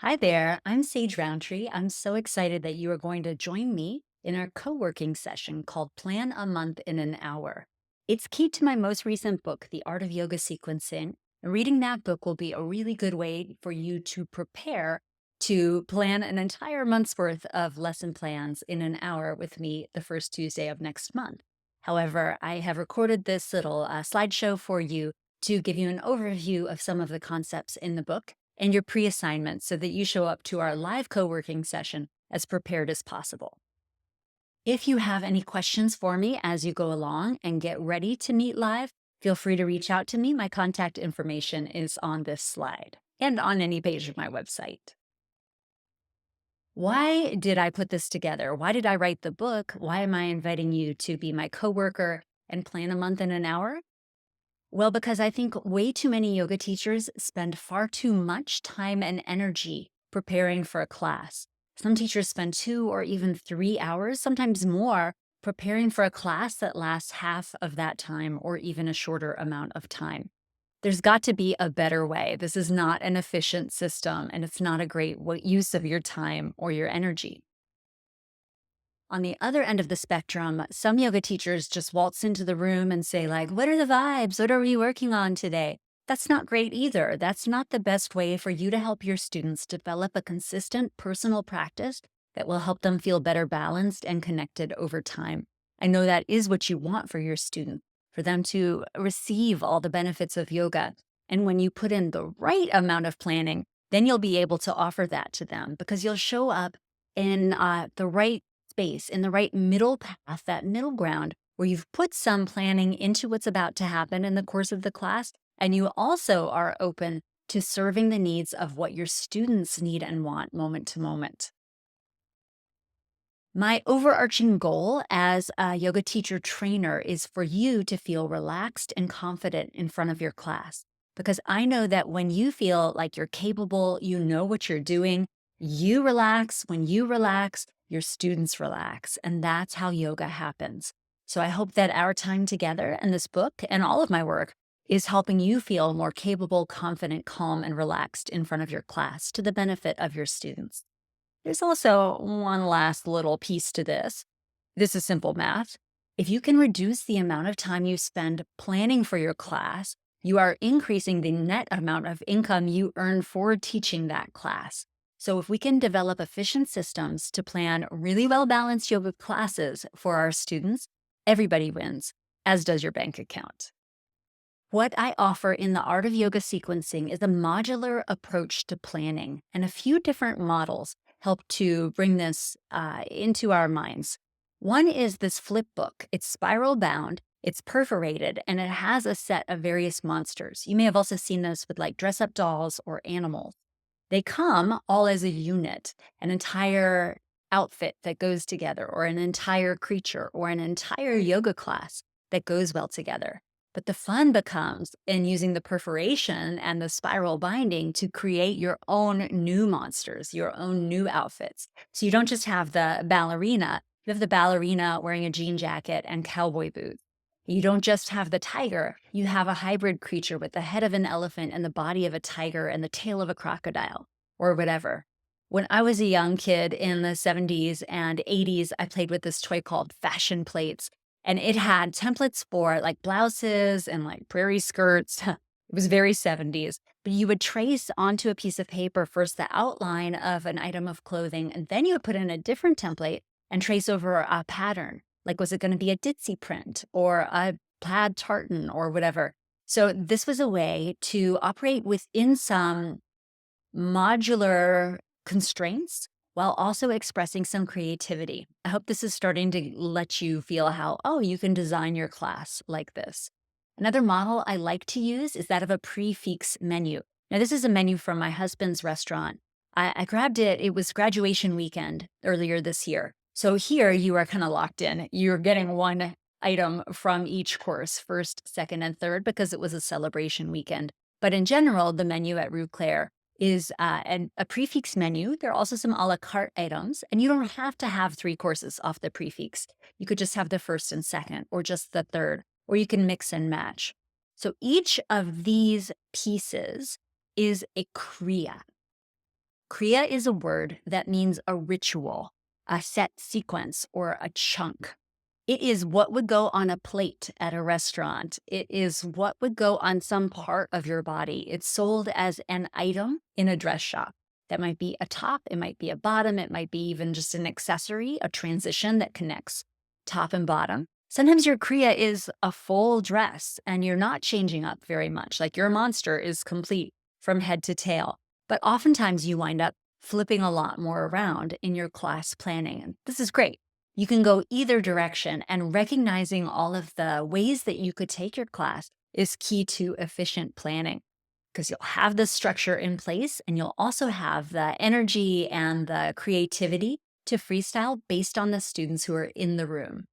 Hi there, I'm Sage Rountree. I'm so excited that you are going to join me in our co working session called Plan a Month in an Hour. It's key to my most recent book, The Art of Yoga Sequencing. And reading that book will be a really good way for you to prepare to plan an entire month's worth of lesson plans in an hour with me the first Tuesday of next month. However, I have recorded this little slideshow for you to give you an overview of some of the concepts in the book and your pre assignment so that you show up to our live co working session as prepared as possible. If you have any questions for me as you go along and get ready to meet live, feel free to reach out to me. My contact information is on this slide and on any page of my website. Why did I put this together? Why did I write the book? Why am I inviting you to be my coworker and plan a month in an hour? Well, because I think way too many yoga teachers spend far too much time and energy preparing for a class. Some teachers spend 2 or even 3 hours, sometimes more, preparing for a class that lasts half of that time or even a shorter amount of time. There's got to be a better way. This is not an efficient system, and it's not a great use of your time or your energy. On the other end of the spectrum, some yoga teachers just waltz into the room and say, like, what are the vibes? What are we working on today? That's not great either. That's not the best way for you to help your students develop a consistent personal practice that will help them feel better balanced and connected over time. I know that is what you want for your students, for them to receive all the benefits of yoga. And when you put in the right amount of planning, then you'll be able to offer that to them because you'll show up in the right space, in the right middle path, that middle ground where you've put some planning into what's about to happen in the course of the class. And you also are open to serving the needs of what your students need and want moment to moment. My overarching goal as a yoga teacher trainer is for you to feel relaxed and confident in front of your class. Because I know that when you feel like you're capable, you know what you're doing, you relax. When you relax, your students relax. And that's how yoga happens. So I hope that our time together and this book and all of my work is helping you feel more capable, confident, calm, and relaxed in front of your class to the benefit of your students. There's also one last little piece to this. This is simple math. If you can reduce the amount of time you spend planning for your class, you are increasing the net amount of income you earn for teaching that class. So if we can develop efficient systems to plan really well-balanced yoga classes for our students, everybody wins, as does your bank account. What I offer in the Art of Yoga Sequencing is a modular approach to planning, and a few different models help to bring this into our minds. One is this flip book. It's spiral bound, it's perforated, and it has a set of various monsters. You may have also seen this with like dress up dolls or animals. They come all as a unit, an entire outfit that goes together, or an entire creature, or an entire yoga class that goes well together. But the fun becomes in using the perforation and the spiral binding to create your own new monsters, your own new outfits. So you don't just have the ballerina, you have the ballerina wearing a jean jacket and cowboy boots. You don't just have the tiger, you have a hybrid creature with the head of an elephant and the body of a tiger and the tail of a crocodile, or whatever. When I was a young kid in the 70s and 80s, I played with this toy called fashion plates, and it had templates for like blouses and like prairie skirts. It was very 70s. But you would trace onto a piece of paper first the outline of an item of clothing, and then you would put in a different template and trace over a pattern. Like, was it going to be a ditzy print or a plaid tartan or whatever? So this was a way to operate within some modular constraints while also expressing some creativity. I hope this is starting to let you feel how, oh, you can design your class like this. Another model I like to use is that of a prefix menu. Now, this is a menu from my husband's restaurant. I grabbed it, it was graduation weekend earlier this year. So here you are kind of locked in. You're getting one item from each course, first, second, and third, because it was a celebration weekend. But in general, the menu at Rue Claire is a prefix menu. There are also some a la carte items, and you don't have to have 3 courses off the prefix. You could just have the first and second, or just the third, or you can mix and match. So each of these pieces is a kriya. Kriya is a word that means a ritual, a set sequence, or a chunk. It is what would go on a plate at a restaurant. It is what would go on some part of your body. It's sold as an item in a dress shop. That might be a top, it might be a bottom, it might be even just an accessory, a transition that connects top and bottom. Sometimes your Kriya is a full dress and you're not changing up very much. Like your monster is complete from head to tail. But oftentimes you wind up flipping a lot more around in your class planning. And this is great. You can go either direction, and recognizing all of the ways that you could take your class is key to efficient planning because you'll have the structure in place and you'll also have the energy and the creativity to freestyle based on the students who are in the room.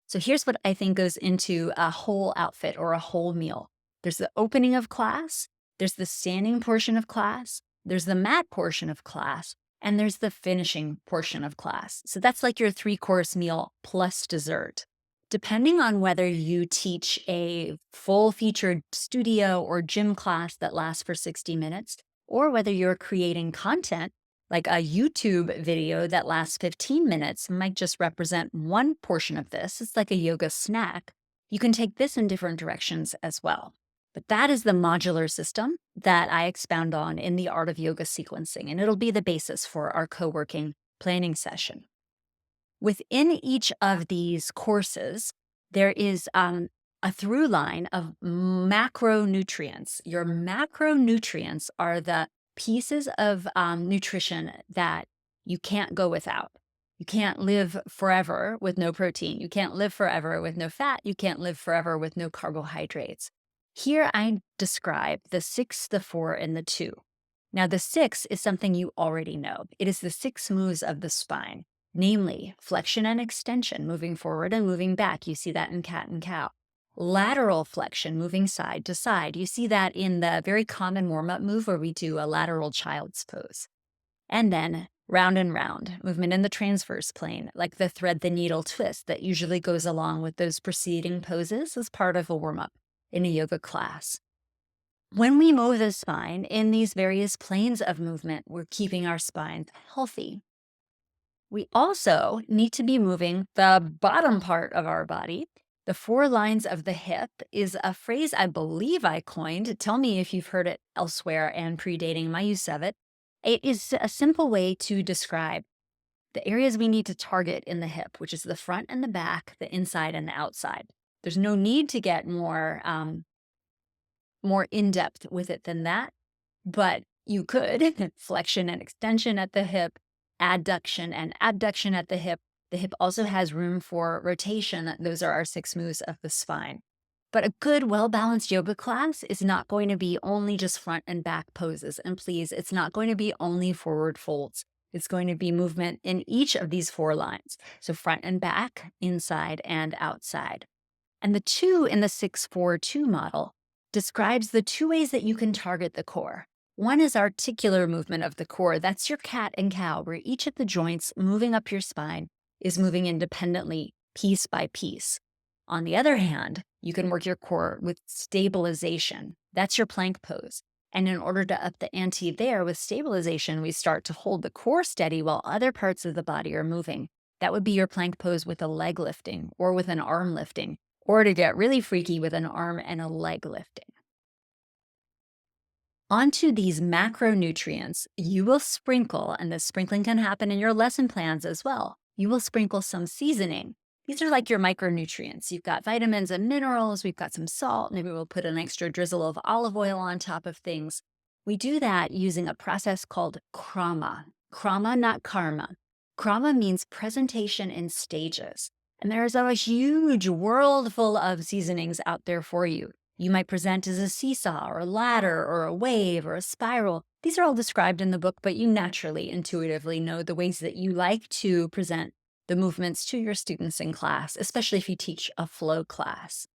So here's what I think goes into a whole outfit or a whole meal. There's the opening of class, there's the standing portion of class, there's the mat portion of class, and there's the finishing portion of class. So that's like your 3-course meal plus dessert. Depending on whether you teach a full featured studio or gym class that lasts for 60 minutes, or whether you're creating content like a YouTube video that lasts 15 minutes might just represent one portion of this. It's like a yoga snack. You can take this in different directions as well. But that is the modular system that I expound on in the Art of Yoga Sequencing, and it'll be the basis for our co-working planning session. Within each of these courses, there is a through line of macronutrients. Your macronutrients are the pieces of nutrition that you can't go without. You can't live forever with no protein. You can't live forever with no fat. You can't live forever with no carbohydrates. Here I describe the 6, the 4, and the 2. Now, the 6 is something you already know. It is the 6 moves of the spine, namely flexion and extension, moving forward and moving back. You see that in cat and cow. Lateral flexion, moving side to side. You see that in the very common warm-up move where we do a lateral child's pose. And then round and round, movement in the transverse plane, like the thread the needle twist that usually goes along with those preceding poses as part of a warm-up in a yoga class. When we move the spine in these various planes of movement, we're keeping our spines healthy. We also need to be moving the bottom part of our body. The 4 lines of the hip is a phrase I believe I coined. Tell me if you've heard it elsewhere and predating my use of it. It is a simple way to describe the areas we need to target in the hip, which is the front and the back, the inside and the outside. There's no need to get more in-depth with it than that, but you could flexion and extension at the hip, adduction and abduction at the hip. The hip also has room for rotation. Those are our 6 moves of the spine. But a good, well-balanced yoga class is not going to be only just front and back poses. And please, it's not going to be only forward folds. It's going to be movement in each of these 4 lines. So front and back, inside and outside. And the 2 in the 6-4-2 model describes the 2 ways that you can target the core. One is articular movement of the core. That's your cat and cow, where each of the joints moving up your spine is moving independently, piece by piece. On the other hand, you can work your core with stabilization. That's your plank pose. And in order to up the ante there with stabilization, we start to hold the core steady while other parts of the body are moving. That would be your plank pose with a leg lifting or with an arm lifting, or to get really freaky with an arm and a leg lifting. Onto these macronutrients, you will sprinkle, and the sprinkling can happen in your lesson plans as well. You will sprinkle some seasoning. These are like your micronutrients. You've got vitamins and minerals. We've got some salt. Maybe we'll put an extra drizzle of olive oil on top of things. We do that using a process called Krama. Krama, not karma. Krama means presentation in stages. And there's a huge world full of seasonings out there for you. You might present as a seesaw or a ladder or a wave or a spiral. These are all described in the book, but you naturally, intuitively know the ways that you like to present the movements to your students in class, especially if you teach a flow class.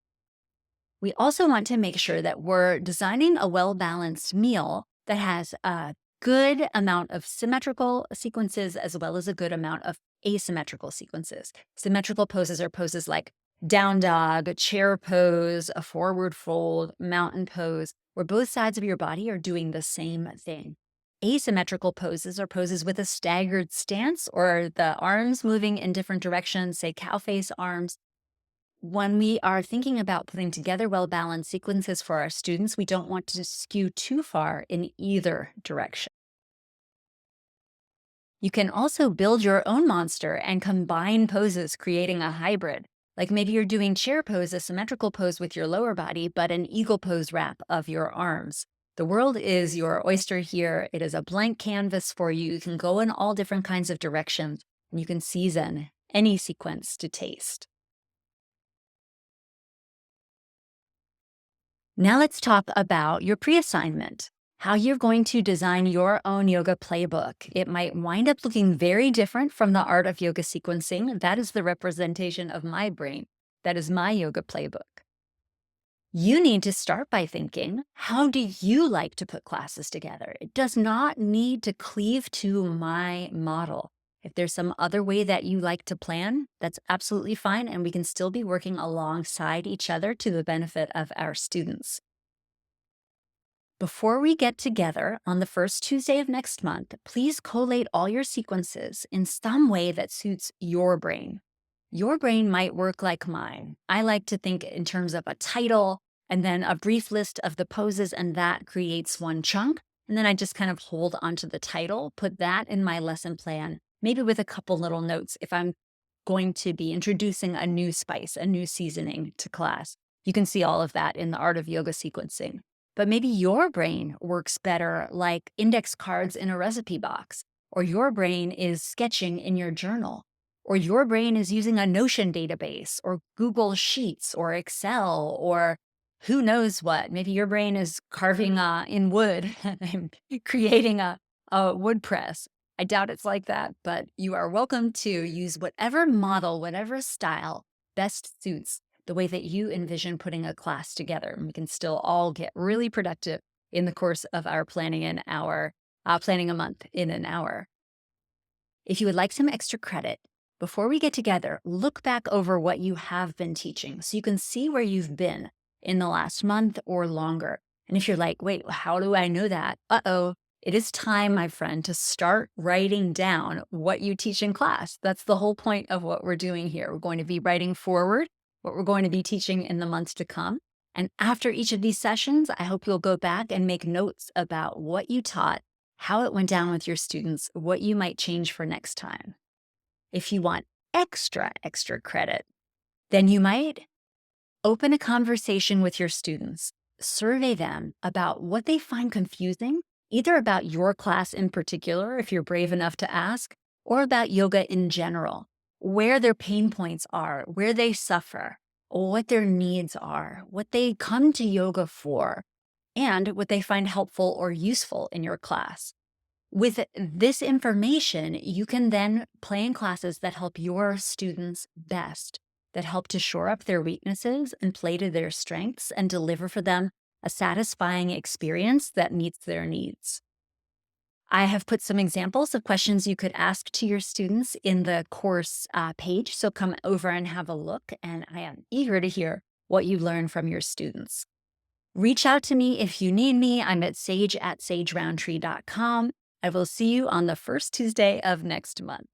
We also want to make sure that we're designing a well-balanced meal that has a good amount of symmetrical sequences as well as a good amount of asymmetrical sequences. Symmetrical poses are poses like down dog, a chair pose, a forward fold, mountain pose, where both sides of your body are doing the same thing. asymmetrical poses are poses with a staggered stance or the arms moving in different directions, say cow face arms. When we are thinking about putting together well-balanced sequences for our students, we don't want to skew too far in either direction. You can also build your own monster and combine poses, creating a hybrid. Like maybe you're doing chair pose, a symmetrical pose with your lower body, but an eagle pose wrap of your arms. The world is your oyster here. It is a blank canvas for you. You can go in all different kinds of directions, and you can season any sequence to taste. Now let's talk about your pre-assignment, how you're going to design your own yoga playbook. It might wind up looking very different from the art of yoga sequencing. That is the representation of my brain. That is my yoga playbook. You need to start by thinking, how do you like to put classes together? It does not need to cleave to my model. If there's some other way that you like to plan, that's absolutely fine, and we can still be working alongside each other to the benefit of our students. Before we get together on the first Tuesday of next month, please collate all your sequences in some way that suits your brain. Your brain might work like mine. I like to think in terms of a title and then a brief list of the poses, and that creates one chunk. And then I just kind of hold onto the title, put that in my lesson plan, maybe with a couple little notes if I'm going to be introducing a new spice, a new seasoning to class. You can see all of that in the art of yoga sequencing. But maybe your brain works better like index cards in a recipe box, or your brain is sketching in your journal, or your brain is using a Notion database, or Google Sheets, or Excel, or who knows what. Maybe your brain is carving in wood and creating a wood press. I doubt it's like that, but you are welcome to use whatever model, whatever style best suits the way that you envision putting a class together. And we can still all get really productive in the course of our planning an hour, planning a month in an hour. If you would like some extra credit, before we get together, look back over what you have been teaching so you can see where you've been in the last month or longer. And if you're like, wait, how do I know that? It is time, my friend, to start writing down what you teach in class. That's the whole point of what we're doing here. We're going to be writing forward what we're going to be teaching in the months to come. And after each of these sessions, I hope you'll go back and make notes about what you taught, how it went down with your students, what you might change for next time. If you want extra credit, then you might open a conversation with your students, survey them about what they find confusing, either about your class in particular, if you're brave enough to ask, or about yoga in general, where their pain points are, where they suffer, what their needs are, what they come to yoga for, and what they find helpful or useful in your class. With this information, you can then plan classes that help your students best, that help to shore up their weaknesses and play to their strengths and deliver for them a satisfying experience that meets their needs. I have put some examples of questions you could ask to your students in the course page, so come over and have a look, and I am eager to hear what you learn from your students. Reach out to me if you need me. I'm at sage@sagerountree.com. I will see you on the first Tuesday of next month.